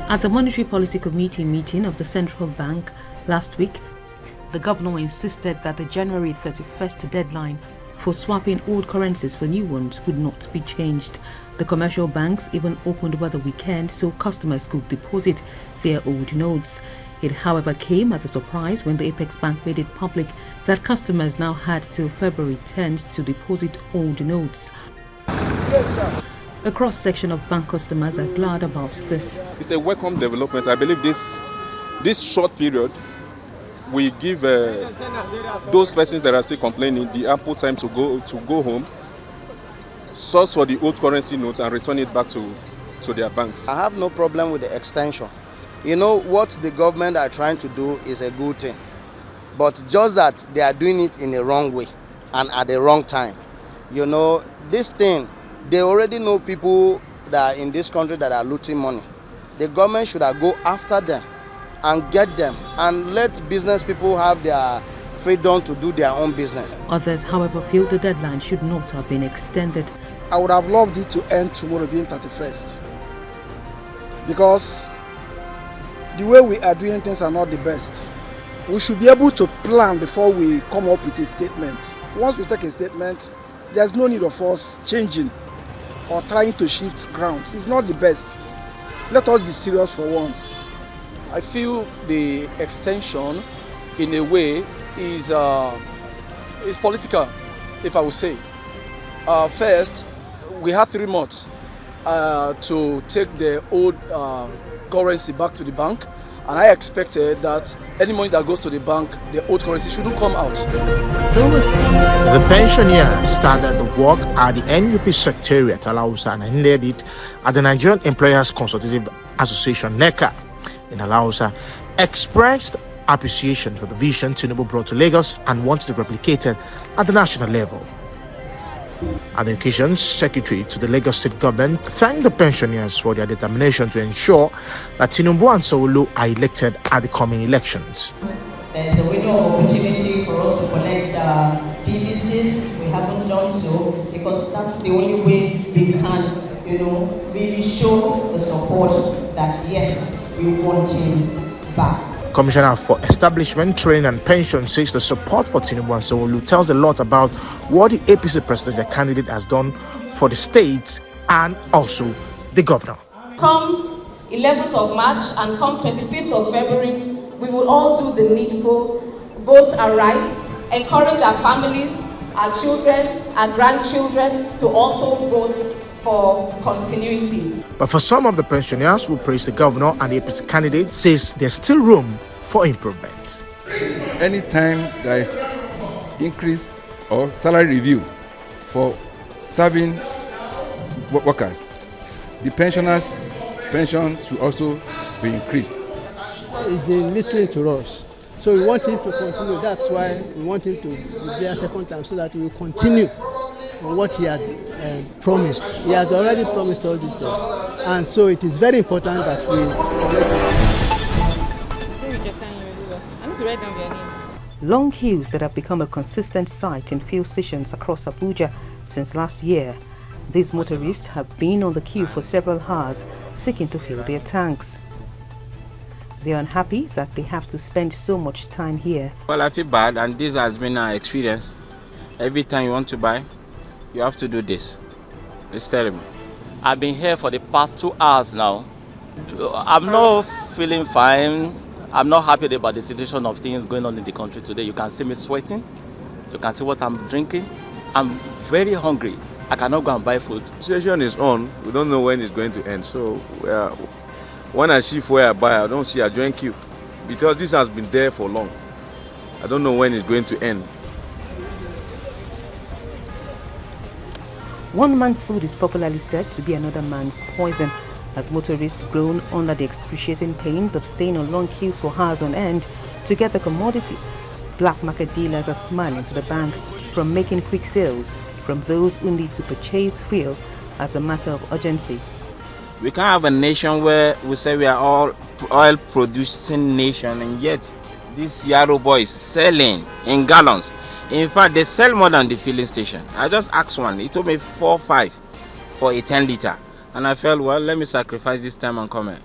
At the Monetary Policy Committee meeting of the Central Bank last week, the governor insisted that the January 31st deadline for swapping old currencies for new ones would not be changed. The commercial banks even opened over the weekend so customers could deposit their old notes. It, however, came as a surprise when the Apex Bank made it public that customers now had till February 10th to deposit old notes. Yes, sir. A cross-section of bank customers are glad about this. It's a welcome development. I believe this short period will give those persons that are still complaining the ample time to go home, source for the old currency notes and return it back to their banks. I have no problem with the extension. You know, what the government are trying to do is a good thing. But just that they are doing it in the wrong way and at the wrong time. You know, this thing, they already know people that are in this country that are looting money. The government should have go after them and get them and let business people have their freedom to do their own business. Others, however, feel the deadline should not have been extended. I would have loved it to end tomorrow being 31st. Because the way we are doing things are not the best. We should be able to plan before we come up with a statement. Once we take a statement, there's no need of us changing or trying to shift grounds. It's not the best. Let us be serious for once. I feel the extension, in a way, is political, if I would say. First, we had 3 months to take the old currency back to the bank, and I expected that any money that goes to the bank, the old currency shouldn't come out. The pensioner started the work at the NUP Secretariat, Alausa, and ended it at the Nigerian Employers Consultative Association, NECA, in Alausa, expressed appreciation for the vision Tinubu brought to Lagos and wanted to replicate it at the national level. At the occasion, Secretary to the Lagos State Government thanked the pensioners for their determination to ensure that Tinubu and Sanwo-Olu are elected at the coming elections. There is a window of opportunity for us to collect PVCs. We haven't done so because that's the only way we can, really show the support that yes, we want him back. Commissioner for Establishment, Training and Pension says the support for Tinubu and Sanwo-Olu tells a lot about what the APC presidential candidate has done for the state and also the governor. Come 11th of March and come 25th of February, we will all do the needful, vote our rights, encourage our families, our children, our grandchildren to also vote for continuity. But for some of the pensioners who praise the governor and the APC candidate, says there's still room for improvement. Anytime there is increase or salary review for serving workers, the pensioners' pension should also be increased. He's been listening to us, so we want him to continue. That's why we want him to be there a second time so that we will continue on what he had promised. He has already promised all these things, and so it is very important that we. Long queues that have become a consistent sight in fuel stations across Abuja since last year. These motorists have been on the queue for several hours seeking to fill their tanks. They are unhappy that they have to spend so much time here. Well, I feel bad, and this has been our experience. Every time you want to buy, you have to do this. It's terrible. I've been here for the past 2 hours now. I'm not feeling fine. I'm not happy about the situation of things going on in the country today. You can see me sweating. You can see what I'm drinking. I'm very hungry. I cannot go and buy food. The situation is on. We don't know when it's going to end. So when I see where I buy, I don't see a join queue. Because this has been there for long. I don't know when it's going to end. One man's food is popularly said to be another man's poison, as motorists groan under the excruciating pains of staying on long queues for hours on end to get the commodity. Black market dealers are smiling to the bank from making quick sales from those who need to purchase fuel as a matter of urgency. We can't have a nation where we say we are all oil producing nation, and yet this Yaro boy is selling in gallons. In fact, they sell more than the filling station. I just asked one. He told me 4.5 for a 10 liter. And I felt, well, let me sacrifice this time and come here.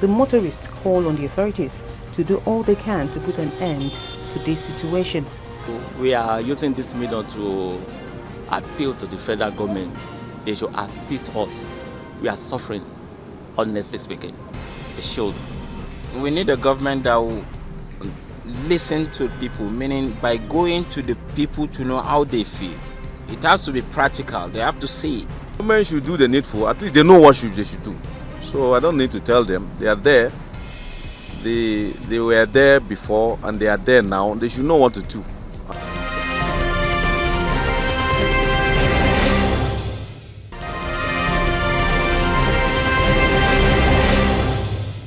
The motorists call on the authorities to do all they can to put an end to this situation. We are using this medium to appeal to the federal government. They should assist us. We are suffering, honestly speaking. They should. We need a government that will listen to people, meaning by going to the people to know how they feel. It has to be practical. They have to see it. Government should do the needful. At least they know what they should do. So I don't need to tell them. They are there. They were there before and they are there now. They should know what to do.